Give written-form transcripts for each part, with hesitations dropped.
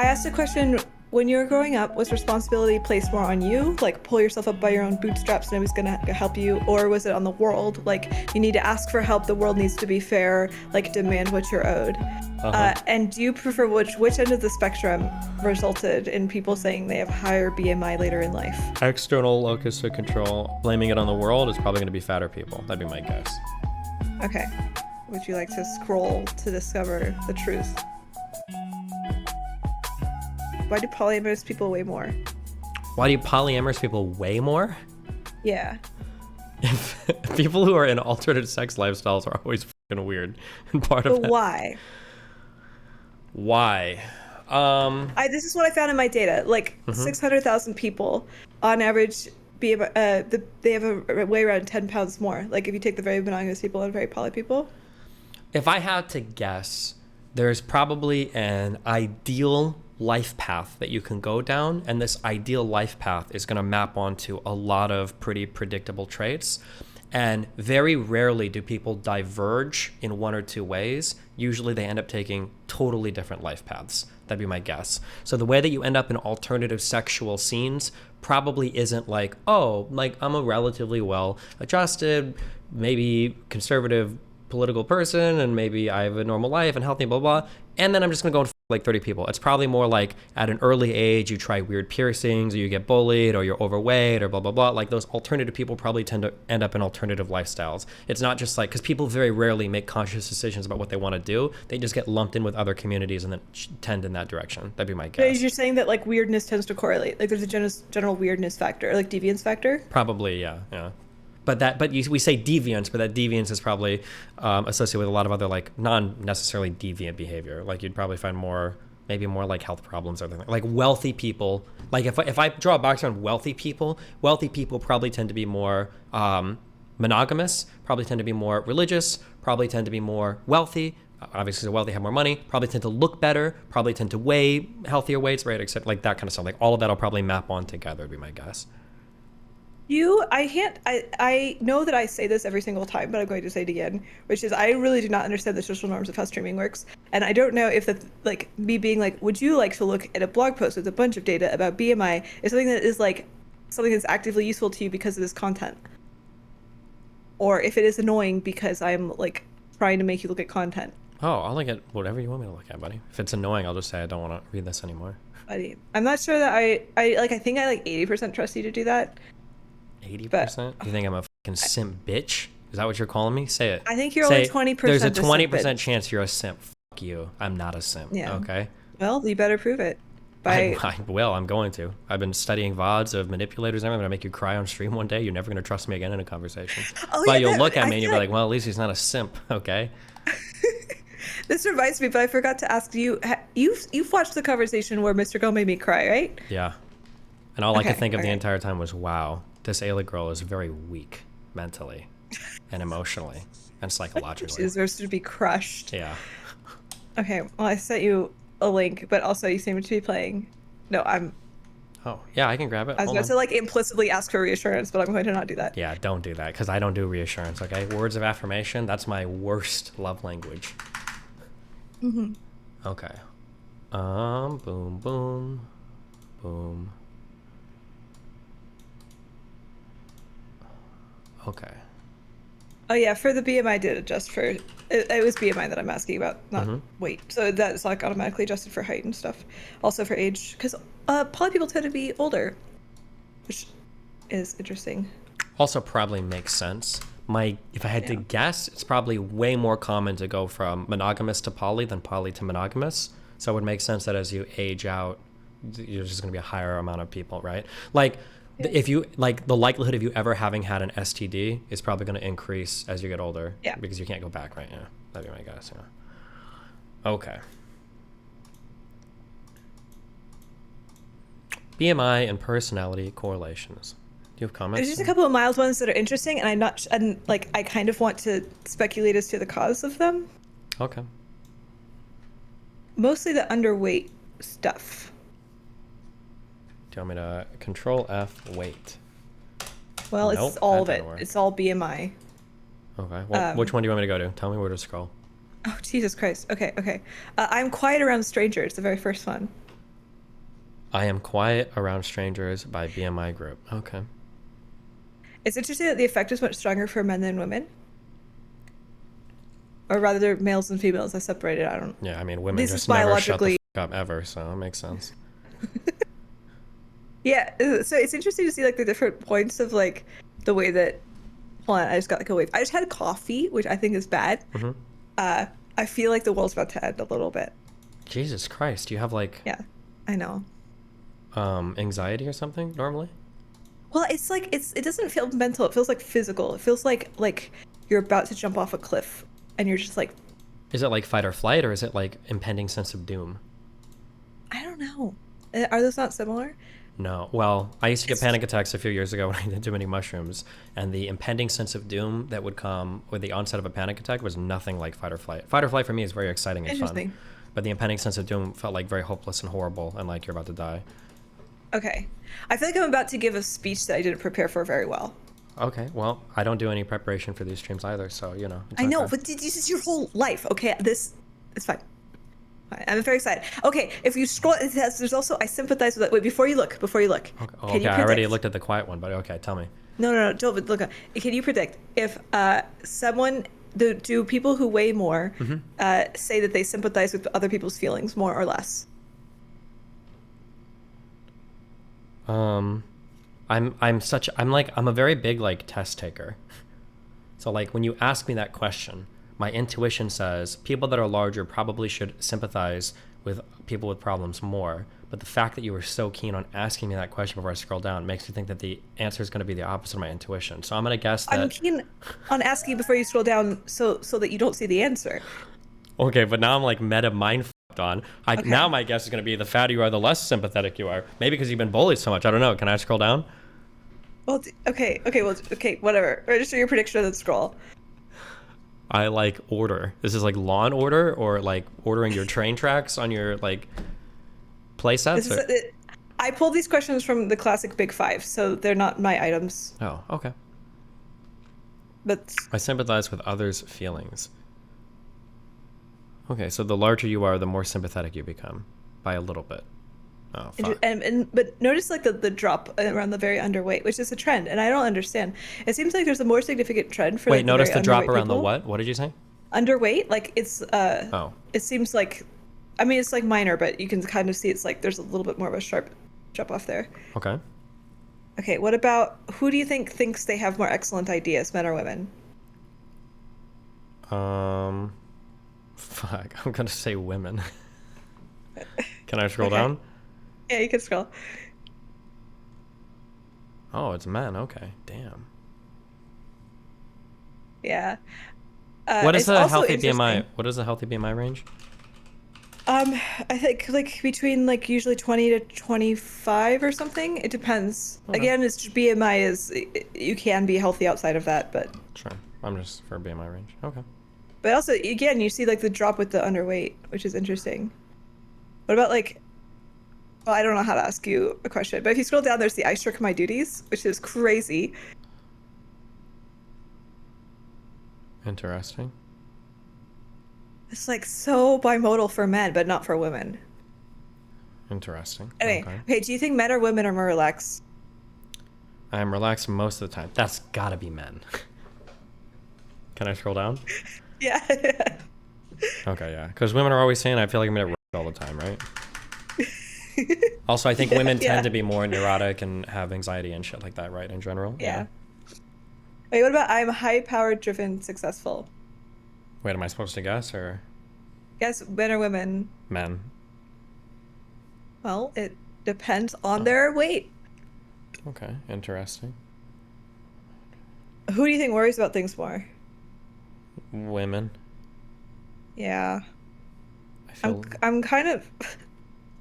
I asked a question when you were growing up, was responsibility placed more on you, like pull yourself up by your own bootstraps and nobody's gonna help you, or was it on the world, like you need to ask for help, the world needs to be fair, like demand what you're owed? Uh-huh. And do you prefer which end of the spectrum resulted in people saying they have higher BMI later in life? External locus of control, blaming it on the world is probably going to be fatter people. That'd be my guess. Okay. Would you like to scroll to discover the truth? Why do polyamorous people weigh more? Why do polyamorous people weigh more? Yeah. People who are in alternate sex lifestyles are always fucking weird. And part of But that. why? Why? This is what I found in my data. Like 600,000 people, on average, they have a weigh around 10 pounds more. Like if you take the very monogamous people and very poly people. If I had to guess, there's probably an ideal life path that you can go down, and this ideal life path is going to map onto a lot of pretty predictable traits. And very rarely do people diverge in one or two ways. Usually they end up taking totally different life paths. That'd be my guess. So the way that you end up in alternative sexual scenes probably isn't like, oh, like I'm a relatively well adjusted, maybe conservative political person, and maybe I have a normal life and healthy, blah, blah, and then I'm just gonna go and like 30 people. It's probably more like at an early age, you try weird piercings, or you get bullied, or you're overweight, or blah, blah, blah. Like those alternative people probably tend to end up in alternative lifestyles. It's not just like, because people very rarely make conscious decisions about what they want to do. They just get lumped in with other communities and then tend in that direction. That'd be my guess. You're saying that like weirdness tends to correlate. Like there's a general weirdness factor, like deviance factor. Probably, yeah, yeah. We say deviance, but that deviance is probably associated with a lot of other like non-necessarily deviant behavior. Like you'd probably find maybe more like health problems or something. Like wealthy people. Like if I draw a box around wealthy people probably tend to be more monogamous, probably tend to be more religious, probably tend to be more wealthy. Obviously, the wealthy have more money, probably tend to look better, probably tend to weigh healthier weights, right? Except like that kind of stuff. Like all of that'll probably map on together, would be my guess. I know that I say this every single time, but I'm going to say it again, which is I really do not understand the social norms of how streaming works. And I don't know if like me being like, would you like to look at a blog post with a bunch of data about BMI is something that is like something that's actively useful to you because of this content? Or if it is annoying because I'm like trying to make you look at content. Oh, I'll look at whatever you want me to look at, buddy. If it's annoying, I'll just say I don't want to read this anymore. Buddy, I'm not sure that I think I like 80% trust you to do that. 80%? You think I'm a fucking simp bitch? Is that what you're calling me? Say it. I think you're only 20%. There's a 20% chance you're a simp. Fuck you. I'm not a simp. Yeah. Okay? Well, you better prove it. I will. I'm going to. I've been studying VODs of manipulators. I'm going to make you cry on stream one day. You're never going to trust me again in a conversation. Oh, but yeah, you'll look at me and you'll be like, well, at least he's not a simp. Okay? This reminds me, but I forgot to ask you. You've watched the conversation where Mr. Go made me cry, right? Yeah. And all I could think of the okay. entire time was, wow, this Aella girl is very weak mentally and emotionally and psychologically. She deserves to be crushed. Yeah. Okay, well, I sent you a link, but also you seem to be playing. No, Oh, yeah, I can grab it. I was going to like implicitly ask for reassurance, but I'm going to not do that. Yeah, don't do that, because I don't do reassurance, okay? Words of affirmation, that's my worst love language. Mm-hmm. Okay. Boom, boom, boom. Okay. Oh yeah, for the BMI I did adjust for it was BMI that I'm asking about, not weight. So that's like automatically adjusted for height and stuff. Also for age, because poly people tend to be older, which is interesting. Also probably makes sense. If I had to guess, it's probably way more common to go from monogamous to poly than poly to monogamous. So it would make sense that as you age out, there's just going to be a higher amount of people, right? Like, if you like the likelihood of you ever having had an STD is probably going to increase as you get older. Yeah. Because you can't go back, right? Yeah. That'd be my guess. Yeah. Okay. BMI and personality correlations. Do you have comments? There's just a couple of mild ones that are interesting, and I kind of want to speculate as to the cause of them. Okay. Mostly the underweight stuff. Do you want me to control F weight? Well, Nope, it's all of that it. didn't work. It's all BMI. Okay. Well, which one do you want me to go to? Tell me where to scroll. Oh, Jesus Christ. Okay. I'm quiet around strangers, the very first one. I am quiet around strangers by BMI group. Okay. It's interesting that the effect is much stronger for men than women, or rather, males and females. I separated. I don't. Yeah, I mean, women This is just never shut the biologically. up ever, so it makes sense. Yeah. So it's interesting to see like the different points of like the way that. Hold on, I just got like a wave. I just had coffee, which I think is bad. Hmm. Uh, I feel like the world's about to end a little bit. Jesus Christ, do you have like Yeah, I know. anxiety or something normally? Well, it's like it doesn't feel mental. It feels like physical. It feels like you're about to jump off a cliff and you're just like, Is it like fight or flight, or is it like impending sense of doom? I don't know. Are those not similar? No. Well, I used to get It's panic attacks a few years ago when I did too many mushrooms, and the impending sense of doom that would come with the onset of a panic attack was nothing like fight or flight. Fight or flight for me is very exciting and fun, interesting. but the impending sense of doom felt like very hopeless and horrible, and like you're about to die. Okay. I feel like I'm about to give a speech that I didn't prepare for very well. Okay, well, I don't do any preparation for these streams either, so you know it's I know, okay. but this is your whole life. Okay, this is fine. Fine. I'm very excited. Okay, if you scroll, it has, there's also I sympathize with it. Wait, before you look, Okay, oh, can okay, you I already predict? looked at the quiet one, but okay, tell me. No, no, no, don't look. Can you predict if someone do people who weigh more say that they sympathize with other people's feelings more or less? Um, I'm a very big like test taker. So like when you ask me that question, my intuition says people that are larger probably should sympathize with people with problems more. But the fact that you were so keen on asking me that question before I scroll down makes me think that the answer is going to be the opposite of my intuition. So I'm going to guess I'm that. keen on asking before you scroll down so that you don't see the answer. Okay, but now I'm like meta mind fucked on. Now Okay. my guess is going to be the fatter you are, the less sympathetic you are. Maybe because you've been bullied so much. I don't know. Can I scroll down? Well, okay, whatever. Register your prediction and then scroll. I like order. This is like Law and Order, or like ordering your train tracks on your like play This sets, is or I pulled these questions from the classic Big Five, so they're not my items. oh, okay. But I sympathize with others' feelings. Okay, so the larger you are, the more sympathetic you become by a little bit. Oh, fuck. but notice like the drop around the very underweight, which is a trend, and I don't understand. It seems like there's a more significant trend for Wait, like the notice very the drop underweight around the people. what? What did you say? Underweight, like Oh, it seems like I mean it's like minor, but you can kind of see it's like there's a little bit more of a sharp drop off there. okay. Okay, what about who do you think thinks they have more excellent ideas, men or women? Um, fuck. I'm gonna say women. Can I scroll Okay. down? Yeah, you can scroll. Oh, it's men. Okay, damn. Yeah. What is It's a also healthy BMI? interesting. What is a healthy BMI range? I think like between like usually 20 to 25 or something. It depends. Okay, Again, it's BMI is you can be healthy outside of that, sure. I'm just for BMI range. Okay. but also again, you see like the drop with the underweight, which is interesting. What about like well, I don't know how to ask you a question, but if you scroll down, there's the I shirk my duties, which is crazy. Interesting. It's like so bimodal for men, but not for women. Interesting. Anyway, Okay. okay, do you think men or women are more relaxed? I'm relaxed most of the time. That's gotta be men. Can I scroll down? Yeah. Okay, yeah. Because women are always saying I feel like I'm gonna all the time, right? Also, I think women tend Yeah. to be more neurotic and have anxiety and shit like that, right? In general, yeah. Yeah. Wait, what about I'm high powered driven successful? Wait, am I supposed to guess or Guess men or women? men? Well, it depends on Oh, their weight. okay, interesting. Who do you think worries about things more? Women. Yeah. I feel. I'm kind of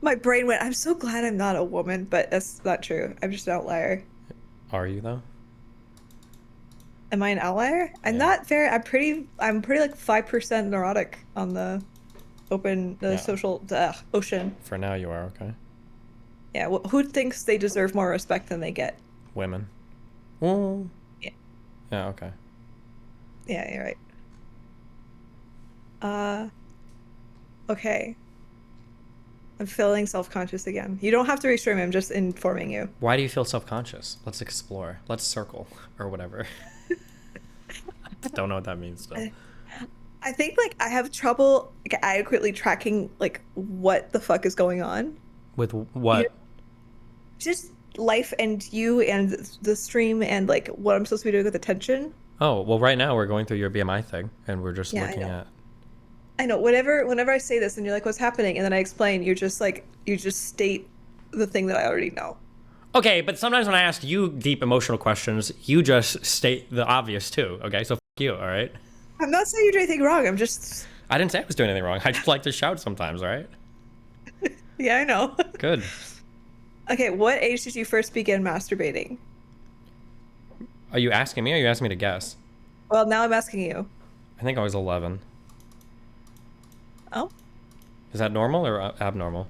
my brain went, I'm so glad I'm not a woman, but that's not true. I'm just an outlier. Are you though? Am I an outlier? I'm Yeah. not very I'm pretty like 5% neurotic on the Yeah. social ocean. For now, you are okay. Yeah, who thinks they deserve more respect than they get? Women. Well. Yeah. Yeah. Okay. Yeah, you're right. Uh, okay. I'm feeling self-conscious again. You don't have to reassure me. I'm just informing you. Why do you feel self-conscious? Let's explore. Let's circle or whatever. Don't know what that means still. I, I think like I have trouble like, adequately tracking like what the fuck is going on. With You know, what? just life and you and the stream and like what I'm supposed to be doing with attention. Oh, well, right now we're going through your BMI thing, and we're just Yeah, I looking know. at. I know. Whenever I say this and you're like, what's happening? And then I explain, you're just like you just state the thing that I already know. Okay, but sometimes when I ask you deep emotional questions, you just state the obvious too. Okay, so you, all right? I'm not saying you're doing anything wrong. I'm just I didn't say I was doing anything wrong. I just like to shout sometimes, all right? yeah, I know. Good. Okay, what age did you first begin masturbating? Are you asking me or are you asking me to guess? Well, now I'm asking you. I think I was 11. Oh, Is that normal or abnormal?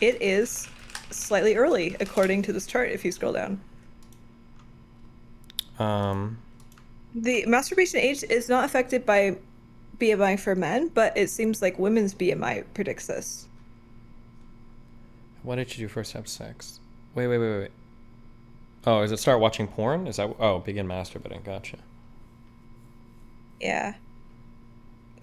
it is slightly early according to this chart if you scroll down. Um, The masturbation age is not affected by BMI for men, but it seems like women's BMI predicts this. what did you do first have sex? Wait. Oh, is it start watching porn? Is that, oh, begin masturbating. Gotcha. Yeah.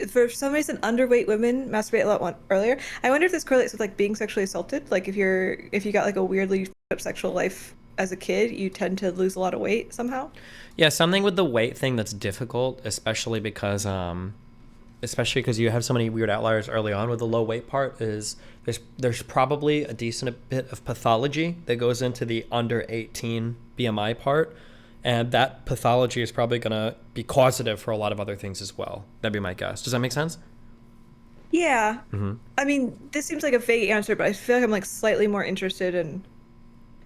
For some reason, underweight women masturbate a lot earlier. I wonder if this correlates with like being sexually assaulted. Like if you got like a weirdly fucked up sexual life as a kid, you tend to lose a lot of weight somehow. Yeah, something with the weight thing that's difficult, especially because you have so many weird outliers early on with the low weight part is there's probably a decent bit of pathology that goes into the under 18 BMI part, and that pathology is probably going to be causative for a lot of other things as well. That'd be my guess. Does that make sense? Yeah. Mm-hmm. I mean, this seems like a vague answer, but I feel like I'm like slightly more interested in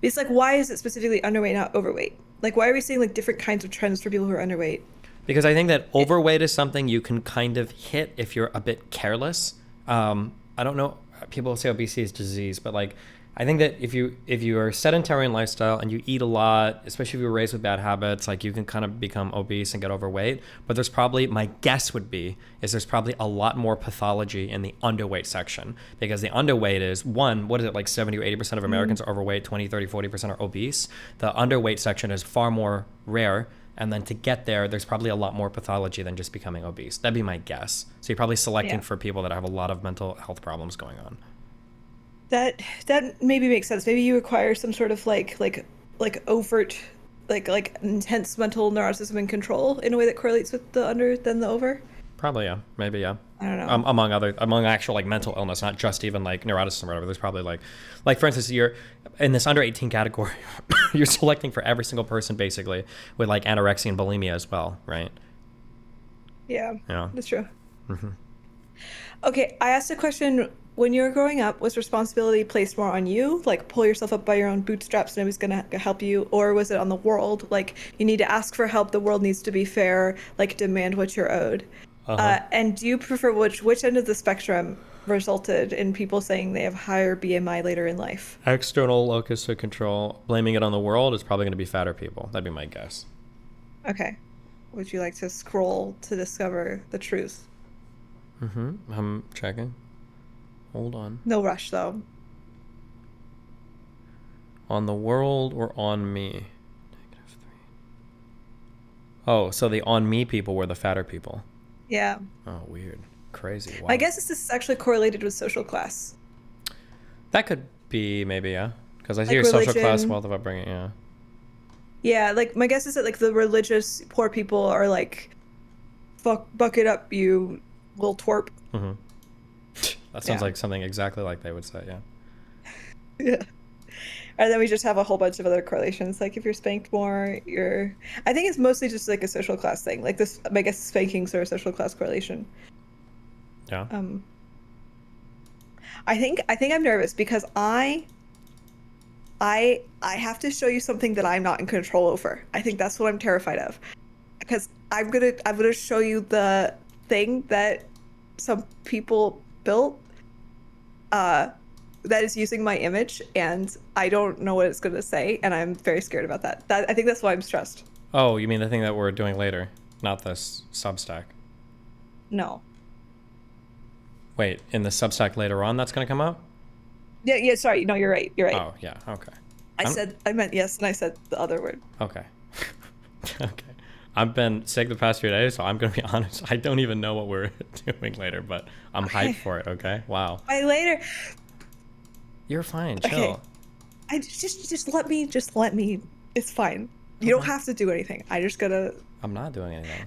it's like why is it specifically underweight, not overweight? Like why are we seeing like different kinds of trends for people who are underweight? Because I think that overweight is something you can kind of hit if you're a bit careless. I don't know. People say obesity is disease, but like, I think that if you are sedentary in lifestyle and you eat a lot, especially if you were raised with bad habits, like you can kind of become obese and get overweight. But there's probably, my guess would be, is there's probably a lot more pathology in the underweight section because the underweight is one, what is it, like 70 or 80% of Americans are overweight, 20, 30, 40% are obese. The underweight section is far more rare. And then to get there, there's probably a lot more pathology than just becoming obese. That'd be my guess. So you're probably selecting Yeah. for people that have a lot of mental health problems going on. That maybe makes sense. Maybe you require some sort of like overt like intense mental neuroticism and control in a way that correlates with the under than the over. Probably, yeah. Maybe, yeah. I don't know. Among actual like mental illness, not just even like neuroticism or whatever. There's probably like for instance, you're in this under 18 category, you're selecting for every single person basically with like anorexia and bulimia as well, right? Yeah, Yeah. that's true. Okay, I asked a question when you were growing up, was responsibility placed more on you, like pull yourself up by your own bootstraps, nobody's gonna help you, or was it on the world, like you need to ask for help, the world needs to be fair, like demand what you're owed? Uh huh. And do you prefer which end of the spectrum resulted in people saying they have higher BMI later in life? External locus of control, blaming it on the world is probably going to be fatter people. That'd be my guess. Okay. Would you like to scroll to discover the truth? I'm checking. Hold on. No rush though. On the world or on me? -3. Oh, so the on me people were the fatter people. Yeah. Oh, weird. Crazy. My Wow. guess is this is actually correlated with social class. That could be maybe, yeah. Because I see Like your social class, religion. wealth of upbringing, yeah. Yeah, like my guess is that like the religious poor people are like, fuck, buck it up, you little twerp. hmm That sounds Yeah. like something exactly like they would say, yeah. Yeah. And then we just have a whole bunch of other correlations. Like if you're spanked more, you're. I think it's mostly just like a social class thing. Like this, I guess spankings are a social class correlation. Yeah. Um, I think I'm nervous because I have to show you something that I'm not in control over. I think that's what I'm terrified of. Because I'm gonna show you the thing that some people built uh that is using my image and I don't know what it's gonna say and I'm very scared about that. I think that's why I'm stressed. Oh, you mean the thing that we're doing later, not this Substack? No. Wait, in the Substack later on that's going to come up? Yeah, yeah, sorry. No, you're right. You're right. Oh, yeah. Okay. I I'm said I meant yes, and I said the other word. okay. Okay. I've been sick the past few days, so I'm gonna be honest. I don't even know what we're doing later, but I'm hyped Okay. for it. Okay. Wow. By later. You're fine. Okay. Chill. I just let me. It's fine. You don't Okay. have to do anything. I just gotta. I'm not doing anything.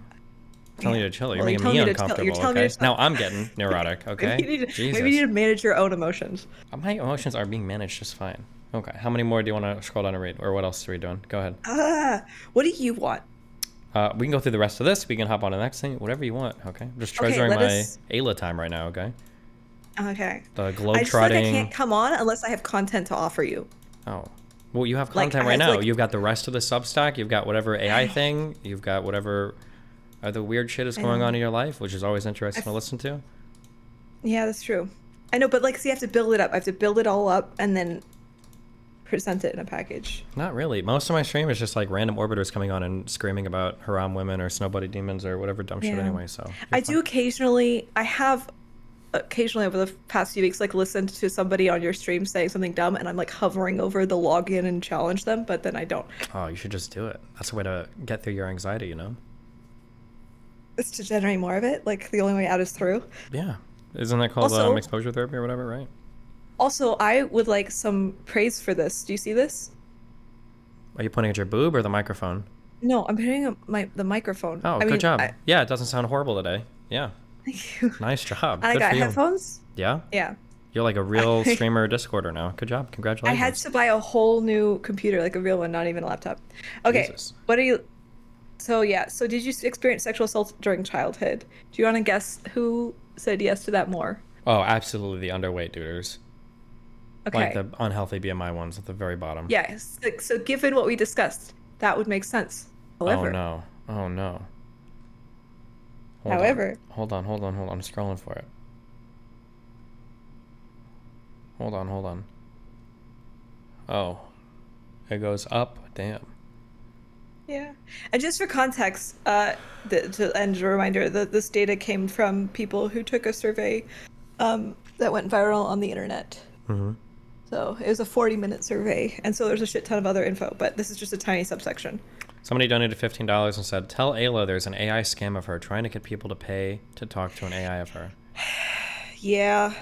I'm telling Yeah. you to chill. You're Well, you're making telling me me to chill. You're uncomfortable. telling me Okay. to chill. Now I'm getting Okay. neurotic. Maybe Okay. maybe you need Jesus. to manage your own emotions. My emotions are being managed just fine. Okay. How many more do you want to scroll down and read, or what else are we doing? Go ahead. What do you want? We can go through the rest of this. We can hop on to the next thing. Whatever you want. Okay. I'm just Okay, treasuring let my us. Ayla time right now. Okay. Okay. The I globe just feel like I can't trotting. come on unless I have content to offer you. Oh. Well, you have Like content I right had to now. like. You've got the rest of the Substack. You've got whatever I AI know. thing. You've got whatever other weird shit is I going on know. in your life, which is always I. interesting to listen to. Yeah, that's true. I know, but like, see, I have to build it up. I have to build it all up and then present it in a package. Not really. Most of my stream is just like random orbiters coming on and screaming about haram women or snow buddy demons or whatever dumb shit Yeah. anyway, so you're I fine. do occasionally, I have occasionally over the past few weeks, like listened to somebody on your stream saying something dumb, and I'm like hovering over the login and challenge them, but then I don't. Oh, you should just do it. That's a way to get through your anxiety, you know? It's to generate more of it. Like the only way out is through. Yeah. Isn't that called Also, exposure therapy or whatever, right? I would like some praise for this. Do you see this? Are you pointing at your boob or the microphone? No, I'm hitting the microphone. Oh, I good mean, job. Yeah, it doesn't sound horrible today. Yeah. thank you. Nice job. And I Good for got you. headphones. Yeah? Yeah. You're like a real streamer Discorder now. Good job. I had Congratulations. to buy a whole new computer, like a real one, not even a laptop. Okay, Jesus. what are you? So yeah, so did you experience sexual assault during childhood? Do you want to guess who said yes to that more? Oh, absolutely the underweight duders. Like Okay. the unhealthy BMI ones at the very bottom. Yes. So given what we discussed, that would make sense. Oh However, no. Oh no. Hold on. however, Hold on. I'm scrolling for it. Hold on. Oh. It goes up. Damn. yeah. And just for context, and a reminder that this data came from people who took a survey, that went viral on the internet. Mm-hmm. So it was a 40-minute survey, and so there's a shit ton of other info, but this is just a tiny subsection. Somebody donated $15 and said, "Tell Ayla there's an AI scam of her trying to get people to pay to talk to an AI of her." Yeah,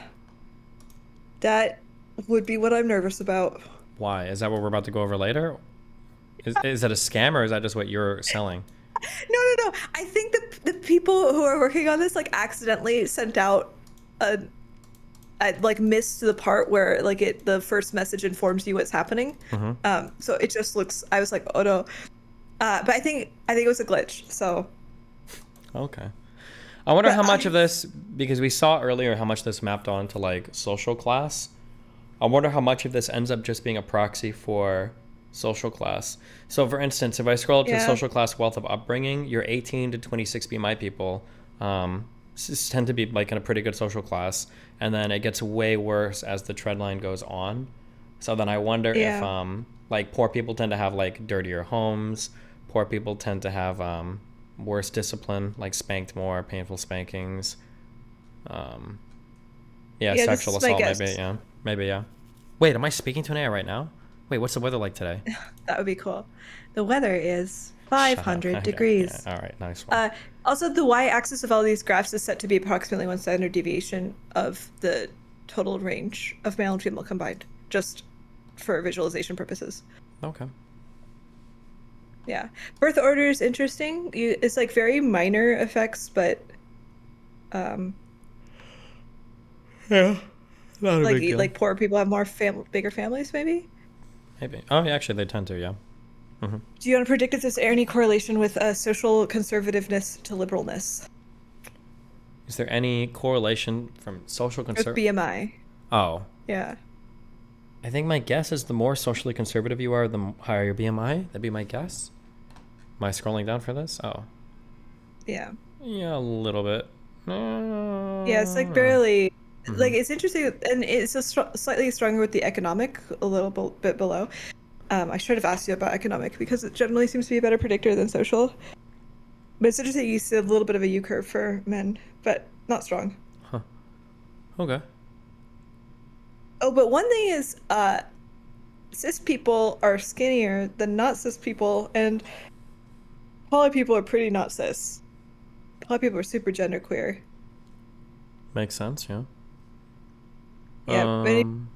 that would be what I'm nervous about. Why? Is that what we're about to go over later? Is that a scam or is that just what you're selling? No. I think the people who are working on this like accidentally sent out a I like missed the part where like the first message informs you what's happening. Mm-hmm. So it just looks. I was like, oh no. But I think it was a glitch. So, Okay. I wonder but how much of this, because we saw earlier how much this mapped on to like social class. I wonder how much of this ends up just being a proxy for social class. So, for instance, if I scroll up to the yeah, social class wealth of upbringing, your 18 to 26 BMI people tend to be like in a pretty good social class, and then it gets way worse as the trend line goes on. So then I wonder if yeah, like poor people tend to have like dirtier homes, poor people tend to have worse discipline, like spanked more, painful spankings. Um, yeah, yeah. This sexual is my assault, guess. maybe, yeah. Wait, am I speaking to an AI right now? Wait, what's the weather like today? That would be cool. The weather is Shut up. 500 Yeah, degrees. all right, nice one. Uh, Also, the y-axis of all these graphs is set to be approximately one standard deviation of the total range of male and female combined, just for visualization purposes. Okay. Yeah. Birth order is interesting. It's like very minor effects, but um, Yeah, not a like big deal. like poor people have more bigger families, maybe. Maybe. Oh, yeah, actually, they tend to, yeah. Hmm. Do you want to predict if there's any correlation with social conservativeness to liberalness Is there any correlation from social with concern? BMI? Oh, Yeah. I think my guess is the more socially conservative you are, the higher your BMI. That'd be my guess. Am I scrolling down for this? Oh, Yeah. yeah, a little bit. Yeah, it's like barely Mm-hmm. like it's interesting, and it's a slightly stronger with the economic, a little bit below. I should have asked you about economic because it generally seems to be a better predictor than social. But it's interesting you see a little bit of a U curve for men, but not strong. Huh. Okay. Oh, but one thing is, cis people are skinnier than not cis people, and poly people are pretty not cis. Poly people are super genderqueer. Makes sense, yeah. Yeah, maybe Um,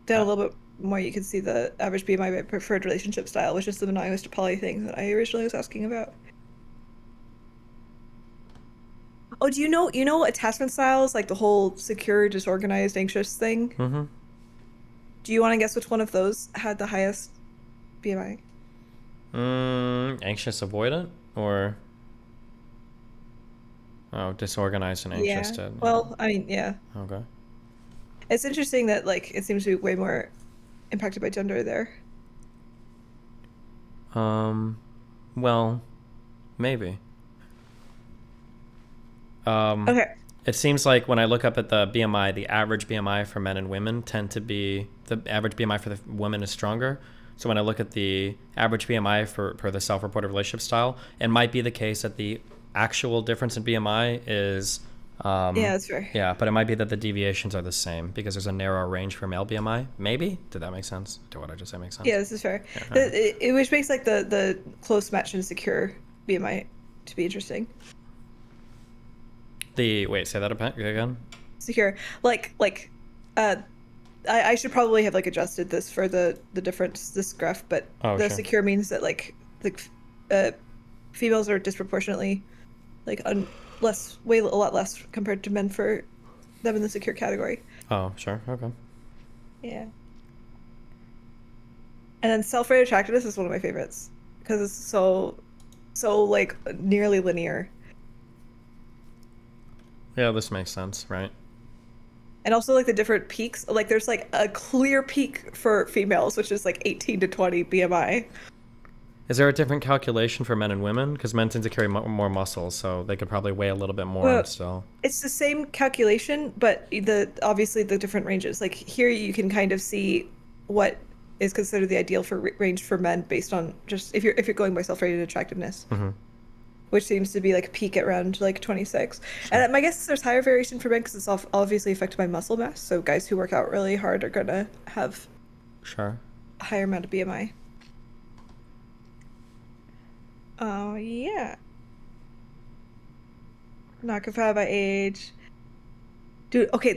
down a uh, little bit more, you can see the average BMI by preferred relationship style, which is the monogamous to poly thing that I originally was asking about. Oh, do you know attachment styles, like the whole secure, disorganized, anxious thing? mm-hmm. Do you want to guess which one of those had the highest BMI? Anxious avoidant or disorganized and Yeah. interested. Well, I mean, yeah. Yeah. Okay. It's interesting that like it seems to be way more impacted by gender there. Um, well, maybe. Um, Okay. it seems like when I look up at the BMI, the average BMI for men and women tend to be the average BMI for the women is stronger. So when I look at the average BMI for the self-reported relationship style, it might be the case that the actual difference in BMI is, Yeah, that's fair. yeah, but it might be that the deviations are the same because there's a narrower range for male BMI. Maybe? Did that make sense? Did what I just say make sense? Yeah, this is fair. Yeah. All right. Which makes like the close match and secure BMI to be interesting. Wait, say that again. Secure, like, uh, I should probably have like adjusted this for the difference this graph, but Oh, the sure. secure means that like uh females are disproportionately like less way a lot less compared to men for them in the secure category. Oh, sure. Okay. Yeah. And then self-rated attractiveness is one of my favorites because it's so like nearly linear. Yeah, this makes sense, right? And also like the different peaks, like there's like a clear peak for females, which is like 18 to 20 BMI. Is there a different calculation for men and women? Because men tend to carry more muscles, so they could probably weigh a little bit more and Well, still. it's the same calculation, but the obviously the different ranges. Like here you can kind of see what is considered the ideal for range for men based on just if you're going by self-rated attractiveness, Mm-hmm. which seems to be like a peak at around like 26. Sure. And my guess is there's higher variation for men because it's obviously affected by muscle mass. So guys who work out really hard are gonna have Sure. a higher amount of BMI. Oh yeah. Not confounded by age. Dude, okay,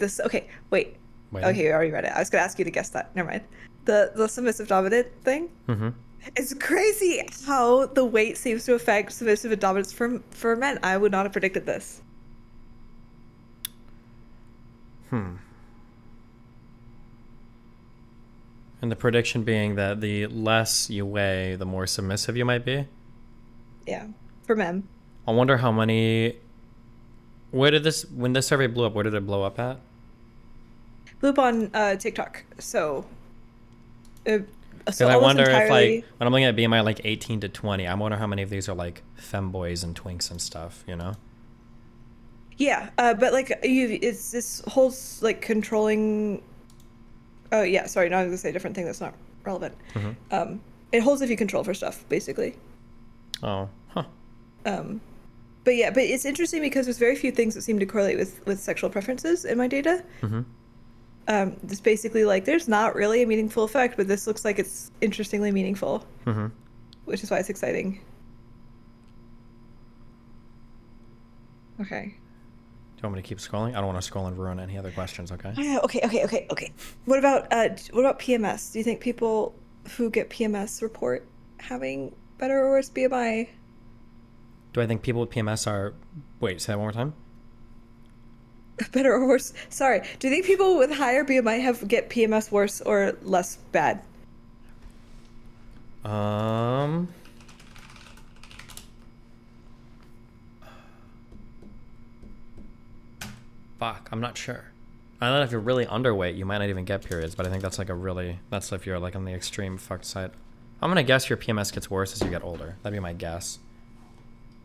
wait. Waiting. Okay, we already read it. I was gonna ask you to guess that. Never mind. The submissive dominant thing. Mm-hmm. It's crazy how the weight seems to affect submissive and dominance for men. I would not have predicted this. Hmm. And the prediction being that the less you weigh, the more submissive you might be. Yeah, for men. I wonder how many. Where did this when this survey blew up? Where did it blow up at? Loop on TikTok. So, uh, Because so I almost wonder if like entirely. when I'm looking at BMI like 18 to 20, I wonder how many of these are like femboys and twinks and stuff. You know? Yeah, but like it's this whole like controlling. Oh yeah, sorry. Now I was gonna say a different thing that's not relevant. Mm-hmm. It holds if you control for stuff, basically. Oh, huh. Um, but yeah, but it's interesting because there's very few things that seem to correlate with sexual preferences in my data. Mm-hmm. It's basically like there's not really a meaningful effect, but this looks like it's interestingly meaningful, Mm-hmm. which is why it's exciting. Okay. Do you want me to keep scrolling? I don't want to scroll and ruin any other questions. Okay. Okay. What about PMS? Do you think people who get PMS report having better or worse BMI? Do I think people with PMS are? Wait, say that one more time. Better or worse? Sorry. Do you think people with higher BMI get PMS worse or less bad? Um. Fuck, I'm not sure. I know if you're really underweight, you might not even get periods, but I think that's like that's if you're like on the extreme fucked side. I'm gonna guess your PMS gets worse as you get older. That'd be my guess.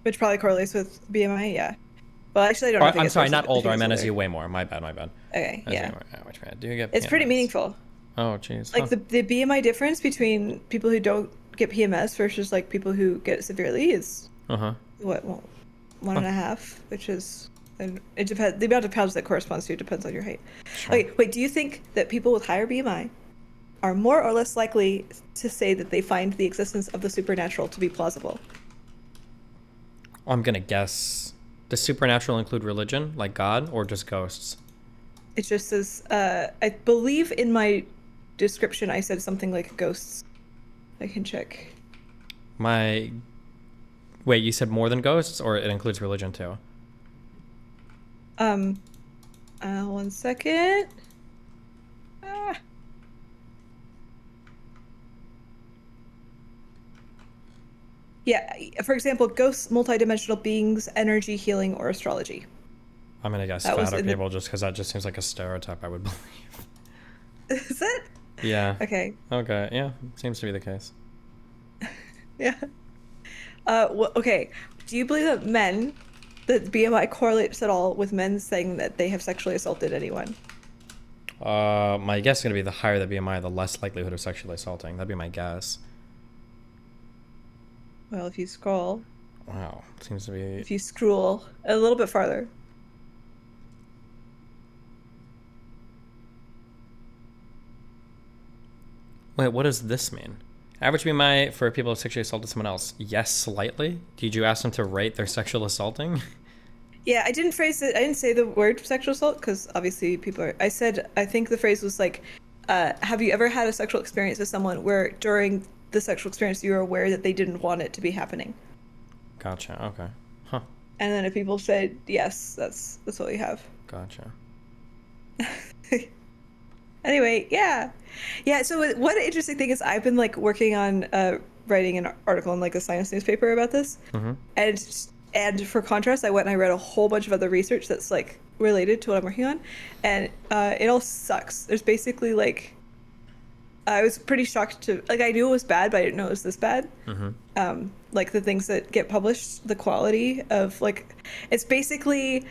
Which probably correlates with BMI, yeah. Well, actually, I don't know if it I'm gets sorry, worse not if you older. I get meant as older. you weigh more. My bad, my bad. Okay, As yeah. you, which man, do you get It's pretty PMS? meaningful. Oh, jeez. Like Huh. the BMI difference between people who don't get PMS versus like people who get it severely is Uh-huh. what, well, one Huh. and a half, which is, and it depends, the amount of pounds that corresponds to depends on your height. Sure. Okay, wait, do you think that people with higher BMI are more or less likely to say that they find the existence of the supernatural to be plausible? I'm gonna guess. Does supernatural include religion, like God, or just ghosts? It just says, I believe in my description I said something like ghosts. I can check. My Wait, you said more than ghosts, or it includes religion too? Um, 1 second. Ah. Yeah, for example, ghosts, multidimensional beings, energy, healing, or astrology. I'm gonna guess That was fatter in the. people just because that just seems like a stereotype I would believe. Is it? Yeah. Okay. Okay. Yeah. Seems to be the case. Yeah. Okay. Do you believe that BMI correlates at all with men saying that they have sexually assaulted anyone? My guess is gonna be the higher the BMI, the less likelihood of sexually assaulting. That'd be my guess. Well, if you scroll, Wow. Seems to be. if you scroll a little bit farther. Wait, what does this mean? Average BMI for people who sexually assaulted someone else. Yes, slightly. Did you ask them to rate their sexual assaulting? Yeah, I didn't phrase it. I didn't say the word sexual assault because obviously people are. I said, I think the phrase was like, have you ever had a sexual experience with someone where during the sexual experience you were aware that they didn't want it to be happening? Gotcha. Okay. Huh. And then if people said yes, that's what we have. Gotcha. Anyway, yeah. Yeah, so one interesting thing is I've been like working on writing an article in like a science newspaper about this. Mm-hmm. And for contrast, I went and I read a whole bunch of other research that's like related to what I'm working on, and it all sucks. There's basically like I was pretty shocked to like I knew it was bad, but I didn't know it was this bad. Mm-hmm. Like the things that get published, the quality of like it's basically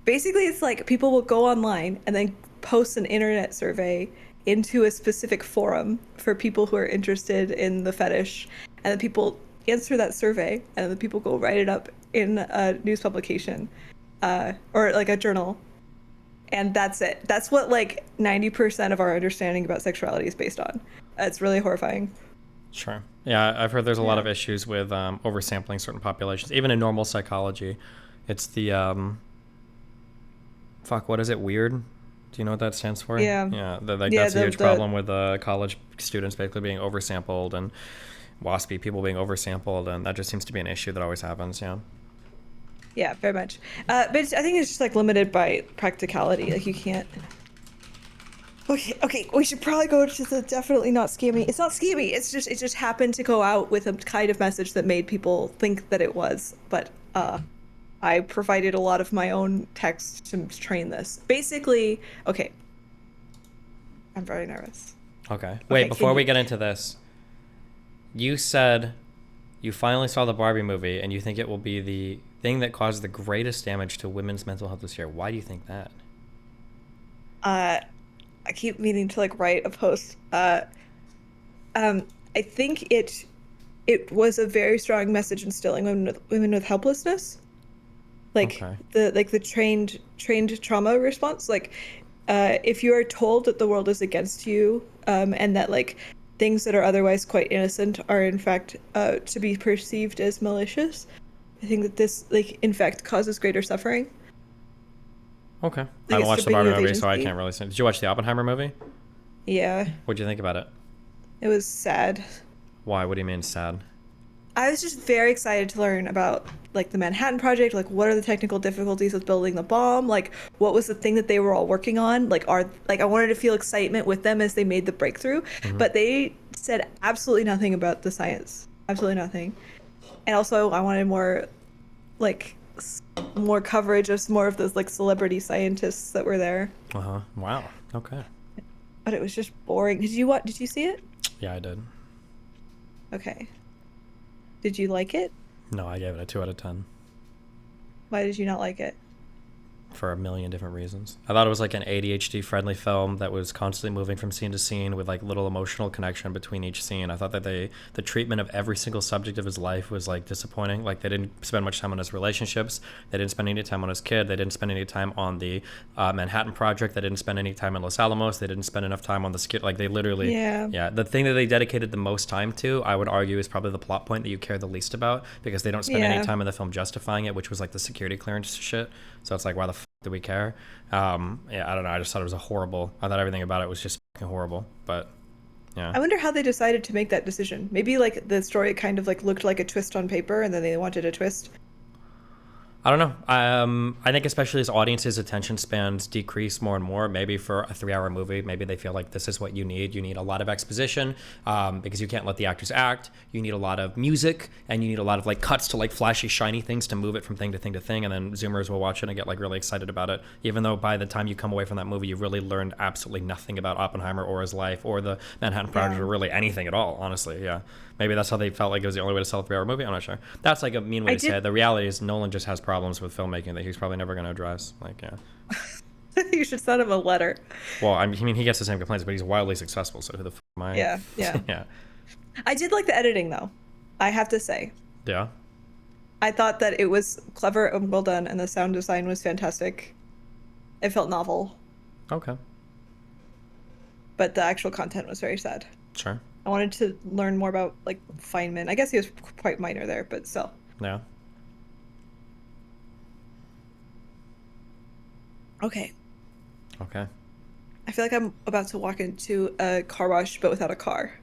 it's like people will go online and then post an internet survey into a specific forum for people who are interested in the fetish, and then people answer that survey, and then people go write it up in a news publication, or like a journal, and that's it. That's what like 90% of our understanding about sexuality is based on. It's really horrifying. Sure. Yeah, I've heard there's a lot Yeah. of issues with oversampling certain populations. Even in normal psychology, it's the fuck. What is it? Weird. Do you know what that stands for? Yeah. Yeah, like Yeah, that's a the huge the problem with college students basically being oversampled and waspy people being oversampled, and that just seems to be an issue that always happens. Yeah. yeah, very much. But I think it's just like limited by practicality. Like you can't. Okay. We should probably go to the definitely not scammy. It's not scammy. It just happened to go out with a kind of message that made people think that it was. But I provided a lot of my own text to train this. Basically, okay. I'm very nervous. Okay. Wait, Okay, can before we you? get into this, you said you finally saw the Barbie movie and you think it will be the thing that caused the greatest damage to women's mental health this year. Why do you think that? Uh, I keep meaning to like write a post. I think it was a very strong message instilling women with helplessness, like Okay. the trained trauma response. Like, if you are told that the world is against you, and that like things that are otherwise quite innocent are in fact to be perceived as malicious, I think that this like in fact causes greater suffering. Okay. I Like haven't it's watched the stripping Barbie you of movie, so I agency. can't really say. Did you watch the Oppenheimer movie? Yeah, What'd you think about it? it was sad. Why? What do you mean sad? I was just very excited to learn about like the Manhattan Project, like what are the technical difficulties with building the bomb, like what was the thing that they were all working on, like I wanted to feel excitement with them as they made the breakthrough, Mm-hmm. but they said absolutely nothing about the science, absolutely nothing. And also I wanted more like more coverage of more of those like celebrity scientists that were there, Uh huh. Wow. Okay. but it was just boring. Did you see it? Yeah, I did. Okay. Did you like it? No, I gave it a 2 out of 10. Why did you not like it? for a million different reasons. I thought it was like an ADHD friendly film that was constantly moving from scene to scene with like little emotional connection between each scene. I thought that the treatment of every single subject of his life was like disappointing. Like they didn't spend much time on his relationships. They didn't spend any time on his kid. They didn't spend any time on the Manhattan Project. They didn't spend any time in Los Alamos. They didn't spend enough time on the skit. Like they literally, Yeah. yeah. The thing that they dedicated the most time to, I would argue, is probably the plot point that you care the least about because they don't spend any Yeah. time in the film justifying it, which was like the security clearance shit. So it's like, why the do we care? Yeah, I don't know. I just thought it was a horrible. I thought everything about it was just fucking horrible. But yeah, I wonder how they decided to make that decision. Maybe like the story kind of like looked like a twist on paper and then they wanted a twist. I don't know. I think especially as audiences' attention spans decrease more and more, maybe for a 3 hour movie, maybe they feel like this is what you need. You need a lot of exposition because you can't let the actors act. You need a lot of music and you need a lot of like cuts to like flashy, shiny things to move it from thing to thing to thing. And then Zoomers will watch it and get like really excited about it, even though by the time you come away from that movie, you really learned absolutely nothing about Oppenheimer or his life or the Manhattan Project Yeah. or really anything at all, honestly. Yeah. Maybe that's how they felt like it was the only way to sell a 3 hour movie. I'm not sure. That's like a mean way I to say did it. The reality is Nolan just has problems with filmmaking that he's probably never going to address. Like, yeah. you should send him a letter. Well, I mean, he gets the same complaints, but he's wildly successful. So who the am I? Yeah, yeah. Yeah. I did like the editing though. I have to say. Yeah. I thought that it was clever and well done and the sound design was fantastic. It felt novel, Okay. but the actual content was very sad. Sure. I wanted to learn more about like Feynman. I guess he was quite minor there, but still. Yeah. Okay. Okay. I feel like I'm about to walk into a car wash, but without a car.